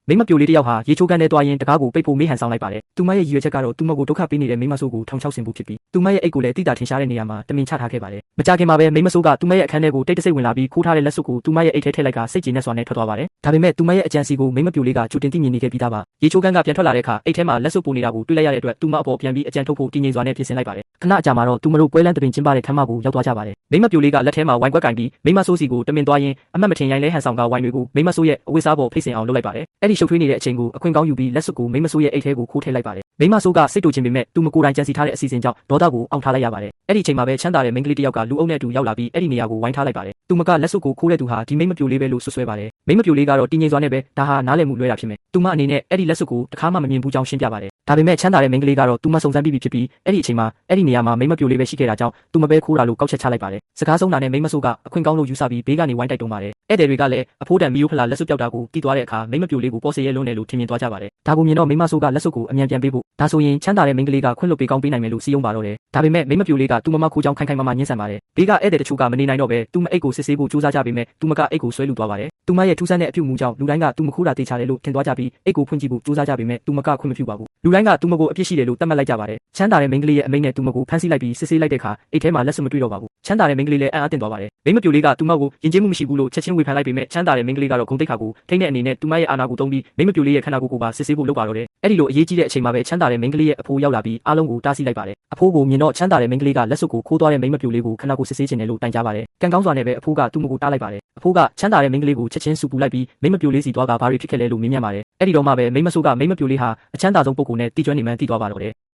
မိမပြိုလေးတယောက်ဟာရေချိုးကန်းထဲသွားရင်းတကားကိုပိတ်ဖို့မေးဟန်ဆောင်လိုက်ပါတယ်။သူမရဲ့ရည်ရွယ်ချက်ကတော့သူမကိုဒုက္ခပေးနေတဲ့မိမဆိုးကိုထောင်ချောက်ဆင်ဖို့ဖြစ်ပြီးသူမရဲ့အိတ်ကိုလည်းတိတာထင်ရှားတဲ့နေရာမှာတမင်ချထားခဲ့ပါတယ်။မကြခင်မှာပဲမိမဆိုးကသူမရဲ့အခန်းထဲကိုတိတ်တဆိတ်ဝင်လာပြီးခိုးထားတဲ့လက်စွပ်ကိုသူမရဲ့အိတ်ထဲထည့်လိုက်ကစိတ်ကြည်နဲ့စွာနဲ့ထွက်သွားပါတယ်။ဒါပေမဲ့သူမရဲ့အကြံစီကိုမိမပြိုလေးကကြိုတင်သိမြင်နေခဲ့ပြီးသားပါ။ရေချိုးကန်းကပြန်ထွက်လာတဲ့အခါအိတ်ထဲမှာလက်စွပ်ပိုနေတာကိုတွေ့လိုက်ရတဲ့အတွက်သူမအပေါ်ပြန်ပြီးအကြံထုတ်ဖို့တည်ငြိမ်စွာနဲ့ပြင်ဆင်လိုက်ပါတယ်။ခဏအကြာမှာတော့သူမတို့ပွဲလန်းတပင်ကျင်းပတဲ့ခန်းမကိုရောက်သွားကြပါတယ်။မိမပြိုလေးကလက်ထဲမှာဝိုင်ကွက်ကင်ပြီးမိမဆိုးစီကိုတမင်သွားရင်းအမတ်မထင်ရိုင်းလဲဟန်ဆောင်ကဝိုင်တွေကိုမိမဆိုးရဲ့အဝတ်စားပေါ်ဖိတ်ဆင်အောင်လုပ်လိုက်ပါတယ်။အဲ့ဒီရှုပ်ထွေးနေတဲ့အချိန်ကိုအခွင့်ကောင်းယူပြီးလက်စွပ်ကိုမိမဆိုးရဲ့အိတ်ထဲကိုခိုးထည့်လိုက်ပါတယ်။မိမဆိုးကစိတ်တူချင်းပေမဲ့သူမကိုယ်တိုင်ကြံစီထားတဲ့အစီအစဉ်ကြောင့်ဒေါသကိုအောင်ထားလိုက်ရပါတယ်။အဲ့ဒီအချိန်မှာပဲချမ်းသာတဲ့မိန်းကလေးတစ်ယောက်ကလူအုပ်နဲ့အတူရောက်လာပြီးအဲ့ဒီနေရာကိုဝိုင်းထားလိုက်ပါတယ်။သူမကလက်စွပ်ကိုခိုးတဲ့သူဟာဒီမိမပြိုလေးပဲလို့ဆွဆွဲပါတယ်။မိမပြိုလေးကတော့တည်ငြိမ်စွာနဲ့ပဲဒါဟာနားလည်မှုလွဲတာဖြစ်မယ်။သူမအနေနဲ့အဲ့ဒီလက်စွပ်ကိုတခါမှမမြင်ဘူးကြောင်းရှင်းပြပါတယ်။ဒါပေမဲ့ချမ်းသာတဲ့မိန်းကလေးကတော့သူမစုံစမ်းပြီးဖြစ်ပြီးအဲ့ဒီအချိန်မှာအဲ့ဒီနေရာမှာမိမပြိုလေးပဲရှိခဲ့တာကြောင့်သူမပဲခိုးတာလို့ကောက်ချက်ချလိုက်ပါတယ်။စကားဆုံးတာနဲ့မိမဆိုးကအခွင့်ကောင်းလို့ယူဆပြီးဘေးကနေဝိုင်းတိုက်တုံးပါတယ်။ဧည့်သည်တွေကလည်းအဖိုးတန်မီယိုဖလာလက်စွပ်ပြောက်တာကိုတီးသွားတဲ့အခါမိမပြိုလေးကိုပေါ်စေရဲလုံးတယ်လို့ထင်မြင်သွားကြပါတယ်။ဒါကိုမြင်တော့မိမဆိုးကလက်စွပ်ကိုအမြန်ပြန်ပေးဖို့ဒါဆိုရင်ချမ်းသာတဲ့မိန်းကလေးကခွင့်လွှတ်ပေးကောင်းပေးနိုင်မယ်လို့စီယုံပါတော့တယ်။ဒါပေမဲ့မိမပြိုလေးကသူ့မခိုးချောင်းခိုင်ခိုင်မာမာညှင်းဆန်ပါတယ်။ဘေးကဧည့်သည်တချို့ကမနေနိုင်တော့ပဲသူမအိတ်ကိုစစ်ဆေးဖို့ကြိုးစားကြပေမဲ့သူမကအိတ်ကိုဆွဲလူသွားပါတယ်။သူမရဲ့ထူးဆန်းတဲ့အပြုအမူကြောင့်လူတိုင်းကသူမခိုးတာတေချာတယ်လို့ထင်သွားကြပြီးအိတ်ကိုဖွင့်ကြည့်ဖို့ကြိုးစားကြပေမဲ့သူမကခွင့်မပြုပါဘူး။လူတိုင်းကသူမကိုအပြစ်ရှိတယ်လို့သတ်မှတ်လိုက်ကြပါတယ်။ချမ်းသာတဲ့မိန်းကလေးရဲ့အမိန့်နဲ့သူမကိုဖမ်းဆီးလိုက်ပြီးစစ်ဆေးလိုက်တဲ့အခါအိတ်ထဲမှာလက်စွပ်မတွေ့တော့ပါဘူး။ချမ်းသာတဲ့မိန်းကလေးလည်းအံ့အားသင့်သွားပါတယ်။မိမပြိုလေးကသူမကိုယဉ်ကျေးမှုမရှိဘူးလို့ချက်ချင်းဝေဖန်လိုက်ပေမဲ့ချမ်းသာတဲ့မိန်းကလေးကတော့ဂုဏ်သိက္ခာကိုထိန်းတဲ့အနေနဲ့သူမရဲ့အာဏာကိုသုံးပြီးမိမပြိုလေးရဲ့ခန္ဓာကိုယ်ကိုပါစစ်ဆေးဖို့လုပ်ပါတော့တယ်။အဲ့ဒီလိုအရေးကြီးတဲ့အချိန်မှာပဲချမ်းသာတဲ့မိန်းကလေးရဲ့အဖိုးရောက်လာပြီးအားလုံးကိုတားဆီးလိုက်ပါတယ်။အဖိုးကိုမြင်တော့ချမ်းသာတဲ့မိန်းကလေးကလက်စွပ်ကိုခိုးသွားတဲ့မိမပြိုလေးကိုခန္ဓာကိုယ်စစ်ဆေးခြင်းနဲ့လို့တိုင်ကြားပါတယ်။ကံကောင်းစွာနဲ့ပဲအဖိုးကသူမကိုတားလိုက်ပါတယ်။အဖိုးကချမ်းသာတဲ့မိန်းကလေးကိုချက်ချင်းစူပူလိုက်ပြီးမိမပြိုလေးစီသွားကဘာတွေဖြစ်ခဲ့လဲလို့မေးမြန်းပါတယ်။အဲ့ဒီတော့မှပဲမိမဆိုးကမိမပြိုလေးဟာအချမ်းသာဆုံးပုဂ္ဂိုလ်နဲ့တီကျွမ်းနေမှန်းသိသွားပါတော့တယ်။